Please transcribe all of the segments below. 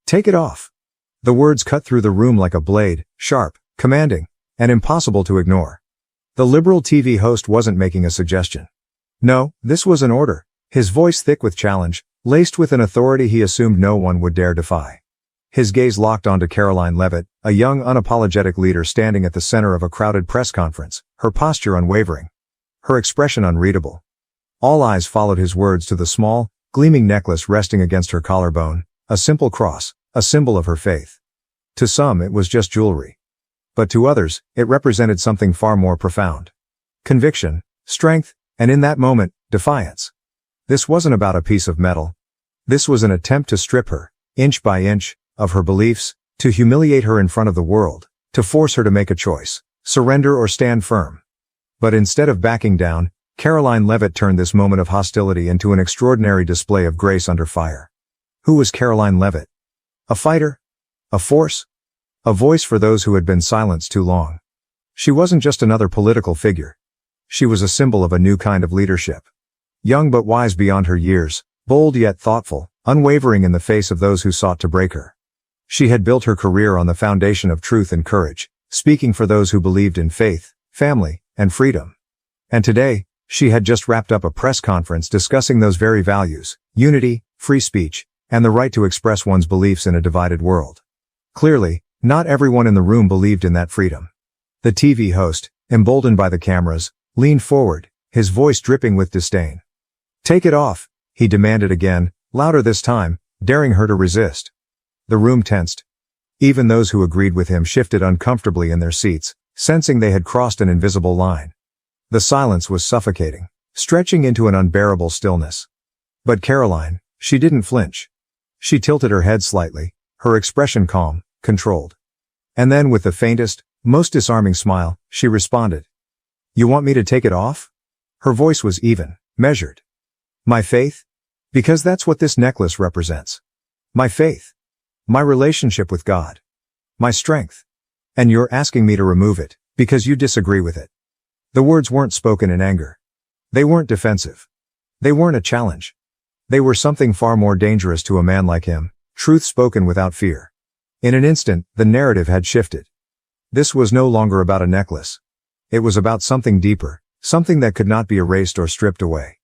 Take it off. The words cut through the room like a blade, sharp, commanding, and impossible to ignore. The liberal TV host wasn't making a suggestion. No, this was an order, his voice thick with challenge, laced with an authority he assumed no one would dare defy. His gaze locked onto Karoline Leavitt, a young unapologetic leader standing at the center of a crowded press conference, her posture unwavering, her expression unreadable. All eyes followed his words to the small, gleaming necklace resting against her collarbone, a simple cross, a symbol of her faith. To some it was just jewelry. But to others, it represented something far more profound. Conviction, strength, and in that moment, defiance. This wasn't about a piece of metal. This was an attempt to strip her, inch by inch, of her beliefs, to humiliate her in front of the world, to force her to make a choice, surrender or stand firm. But instead of backing down, Karoline Leavitt turned this moment of hostility into an extraordinary display of grace under fire. Who was Karoline Leavitt? A fighter? A force? A voice for those who had been silenced too long. She wasn't just another political figure. She was a symbol of a new kind of leadership. Young but wise beyond her years, bold yet thoughtful, unwavering in the face of those who sought to break her. She had built her career on the foundation of truth and courage, speaking for those who believed in faith, family, and freedom. And today, she had just wrapped up a press conference discussing those very values, unity, free speech, and the right to express one's beliefs in a divided world. Clearly, not everyone in the room believed in that freedom. The TV host, emboldened by the cameras, leaned forward, his voice dripping with disdain. Take it off, he demanded again, louder this time, daring her to resist. The room tensed. Even those who agreed with him shifted uncomfortably in their seats, sensing they had crossed an invisible line. The silence was suffocating, stretching into an unbearable stillness. But Karoline, she didn't flinch. She tilted her head slightly, her expression calm, controlled. And then with the faintest, most disarming smile, she responded. You want me to take it off? Her voice was even, measured. My faith? Because that's what this necklace represents. My faith. My relationship with God. My strength. And you're asking me to remove it, because you disagree with it. The words weren't spoken in anger. They weren't defensive. They weren't a challenge. They were something far more dangerous to a man like him, truth spoken without fear. In an instant, the narrative had shifted. This was no longer about a necklace. It was about something deeper, something that could not be erased or stripped away.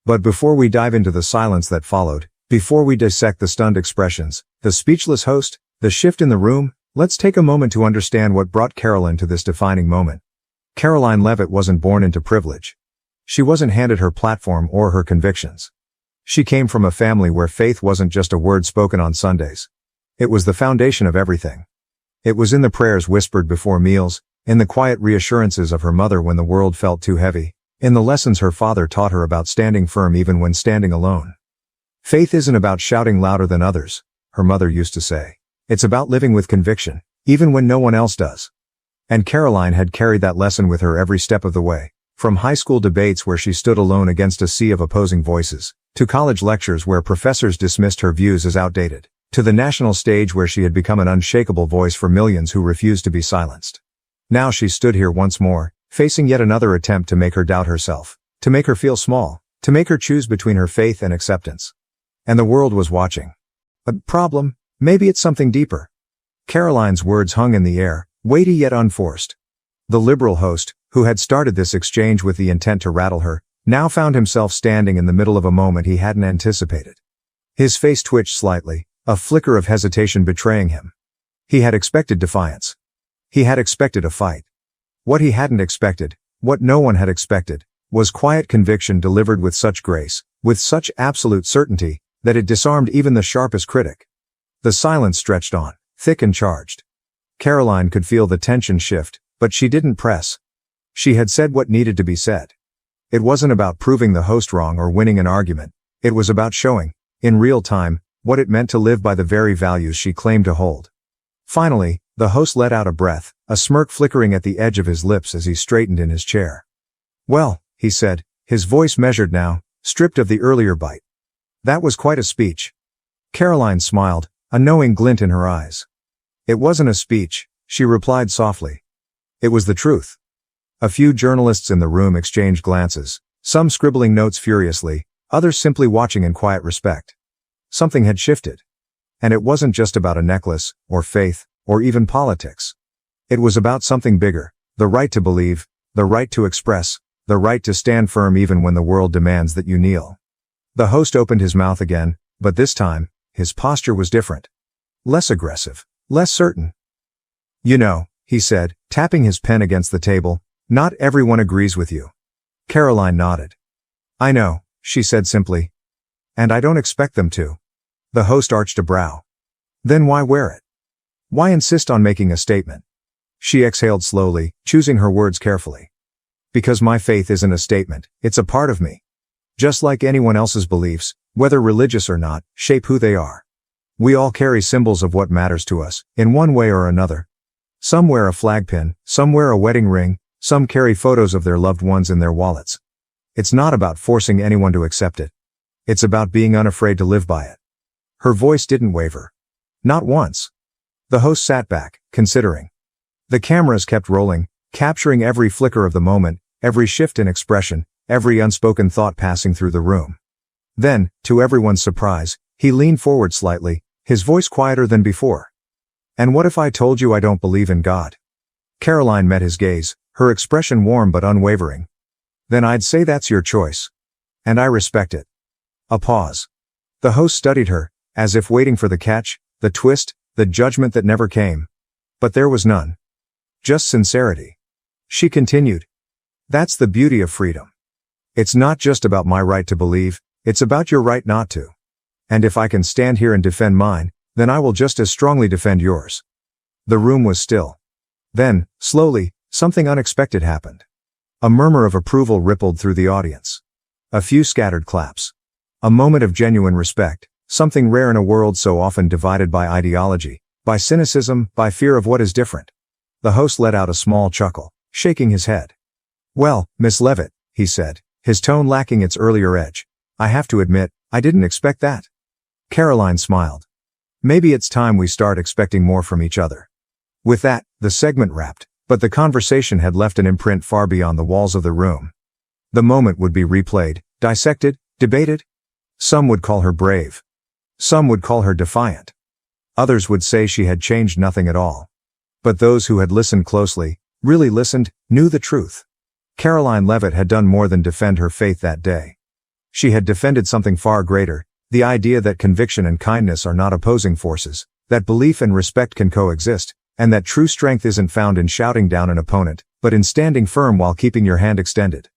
But before we dive into the silence that followed, before we dissect the stunned expressions, the speechless host, the shift in the room, let's take a moment to understand what brought Karoline to this defining moment. Karoline Leavitt wasn't born into privilege. She wasn't handed her platform or her convictions. She came from a family where faith wasn't just a word spoken on Sundays. It was the foundation of everything. It was in the prayers whispered before meals, in the quiet reassurances of her mother when the world felt too heavy, in the lessons her father taught her about standing firm even when standing alone. Faith isn't about shouting louder than others, her mother used to say. It's about living with conviction, even when no one else does. And Karoline had carried that lesson with her every step of the way, from high school debates where she stood alone against a sea of opposing voices, to college lectures where professors dismissed her views as outdated, to the national stage where she had become an unshakable voice for millions who refused to be silenced. Now she stood here once more, facing yet another attempt to make her doubt herself, to make her feel small, to make her choose between her faith and acceptance. And the world was watching. A problem? Maybe it's something deeper. Karoline's words hung in the air, weighty yet unforced. The liberal host, who had started this exchange with the intent to rattle her, now found himself standing in the middle of a moment he hadn't anticipated. His face twitched slightly, a flicker of hesitation betraying him. He had expected defiance. He had expected a fight. What he hadn't expected, what no one had expected, was quiet conviction delivered with such grace, with such absolute certainty, that it disarmed even the sharpest critic. The silence stretched on, thick and charged. Karoline could feel the tension shift, but she didn't press. She had said what needed to be said. It wasn't about proving the host wrong or winning an argument. It was about showing, in real time, what it meant to live by the very values she claimed to hold. Finally, the host let out a breath, a smirk flickering at the edge of his lips as he straightened in his chair. Well, he said, his voice measured now, stripped of the earlier bite. That was quite a speech. Karoline smiled, a knowing glint in her eyes. It wasn't a speech, she replied softly. It was the truth. A few journalists in the room exchanged glances, some scribbling notes furiously, others simply watching in quiet respect. Something had shifted. And it wasn't just about a necklace, or faith, or even politics. It was about something bigger, the right to believe, the right to express, the right to stand firm even when the world demands that you kneel. The host opened his mouth again, but this time, his posture was different. Less aggressive, less certain. You know, he said, tapping his pen against the table, not everyone agrees with you. Karoline nodded. I know, she said simply. And I don't expect them to. The host arched a brow. Then why wear it? Why insist on making a statement? She exhaled slowly, choosing her words carefully. Because my faith isn't a statement, it's a part of me. Just like anyone else's beliefs, whether religious or not, shape who they are. We all carry symbols of what matters to us, in one way or another. Some wear a flag pin, some wear a wedding ring, some carry photos of their loved ones in their wallets. It's not about forcing anyone to accept it. It's about being unafraid to live by it. Her voice didn't waver. Not once. The host sat back, considering. The cameras kept rolling, capturing every flicker of the moment, every shift in expression, every unspoken thought passing through the room. Then, to everyone's surprise, he leaned forward slightly, his voice quieter than before. And what if I told you I don't believe in God? Karoline met his gaze, her expression warm but unwavering. Then I'd say that's your choice. And I respect it. A pause. The host studied her, as if waiting for the catch, the twist, the judgment that never came. But there was none. Just sincerity. She continued. That's the beauty of freedom. It's not just about my right to believe, it's about your right not to. And if I can stand here and defend mine, then I will just as strongly defend yours. The room was still. Then, slowly, something unexpected happened. A murmur of approval rippled through the audience. A few scattered claps. A moment of genuine respect, something rare in a world so often divided by ideology, by cynicism, by fear of what is different. The host let out a small chuckle, shaking his head. Well, Miss Leavitt, he said, his tone lacking its earlier edge. I have to admit, I didn't expect that. Karoline smiled. Maybe it's time we start expecting more from each other. With that, the segment wrapped, but the conversation had left an imprint far beyond the walls of the room. The moment would be replayed, dissected, debated. Some would call her brave. Some would call her defiant. Others would say she had changed nothing at all. But those who had listened closely, really listened, knew the truth. Karoline Leavitt had done more than defend her faith that day. She had defended something far greater, the idea that conviction and kindness are not opposing forces, that belief and respect can coexist, and that true strength isn't found in shouting down an opponent, but in standing firm while keeping your hand extended.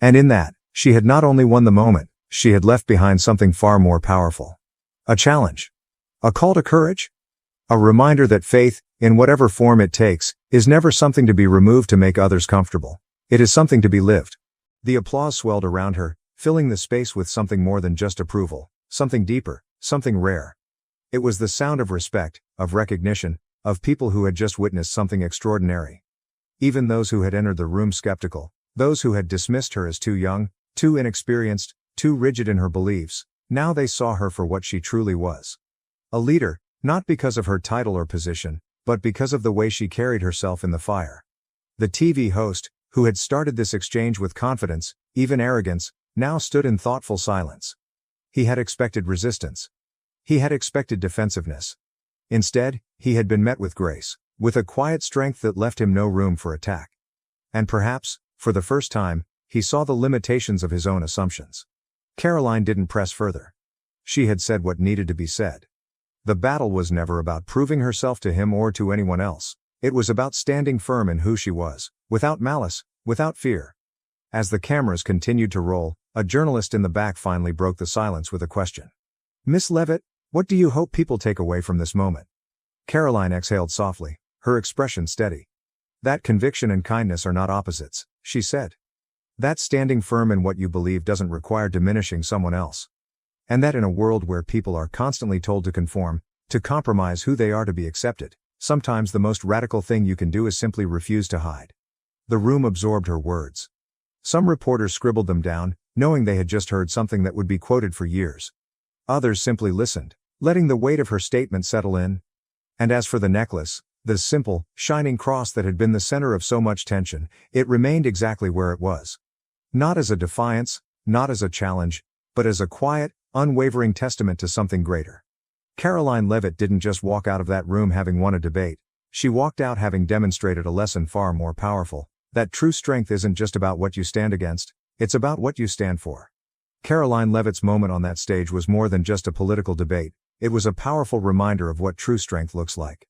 And in that, she had not only won the moment, she had left behind something far more powerful. A challenge. A call to courage. A reminder that faith, in whatever form it takes, is never something to be removed to make others comfortable. It is something to be lived. The applause swelled around her, filling the space with something more than just approval, something deeper, something rare. It was the sound of respect, of recognition, of people who had just witnessed something extraordinary. Even those who had entered the room skeptical, those who had dismissed her as too young, too inexperienced, too rigid in her beliefs, now they saw her for what she truly was. A leader, not because of her title or position, but because of the way she carried herself in the fire. The TV host, who had started this exchange with confidence, even arrogance, now stood in thoughtful silence. He had expected resistance. He had expected defensiveness. Instead, he had been met with grace, with a quiet strength that left him no room for attack. And perhaps, for the first time, he saw the limitations of his own assumptions. Karoline didn't press further. She had said what needed to be said. The battle was never about proving herself to him or to anyone else. It was about standing firm in who she was, without malice, without fear. As the cameras continued to roll, a journalist in the back finally broke the silence with a question. Miss Leavitt, what do you hope people take away from this moment? Karoline exhaled softly, her expression steady. That conviction and kindness are not opposites, she said. That standing firm in what you believe doesn't require diminishing someone else. And that in a world where people are constantly told to conform, to compromise who they are to be accepted, sometimes the most radical thing you can do is simply refuse to hide. The room absorbed her words. Some reporters scribbled them down, knowing they had just heard something that would be quoted for years. Others simply listened, letting the weight of her statement settle in. And as for the necklace, the simple, shining cross that had been the center of so much tension, it remained exactly where it was. Not as a defiance, not as a challenge, but as a quiet, unwavering testament to something greater. Karoline Leavitt didn't just walk out of that room having won a debate. She walked out having demonstrated a lesson far more powerful, that true strength isn't just about what you stand against, it's about what you stand for. Karoline Leavitt's moment on that stage was more than just a political debate, it was a powerful reminder of what true strength looks like.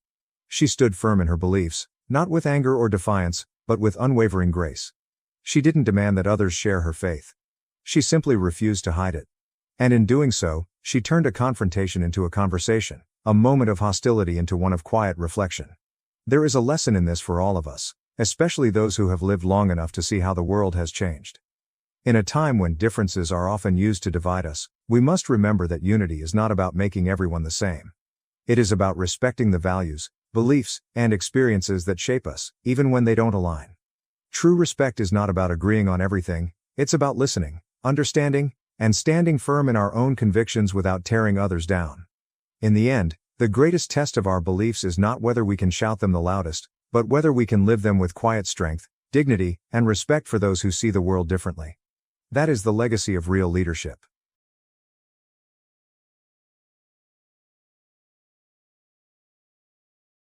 She stood firm in her beliefs, not with anger or defiance, but with unwavering grace. She didn't demand that others share her faith. She simply refused to hide it. And in doing so, she turned a confrontation into a conversation, a moment of hostility into one of quiet reflection. There is a lesson in this for all of us, especially those who have lived long enough to see how the world has changed. In a time when differences are often used to divide us, we must remember that unity is not about making everyone the same. It is about respecting the values, beliefs, and experiences that shape us, even when they don't align. True respect is not about agreeing on everything, it's about listening, understanding, and standing firm in our own convictions without tearing others down. In the end, the greatest test of our beliefs is not whether we can shout them the loudest, but whether we can live them with quiet strength, dignity, and respect for those who see the world differently. That is the legacy of real leadership.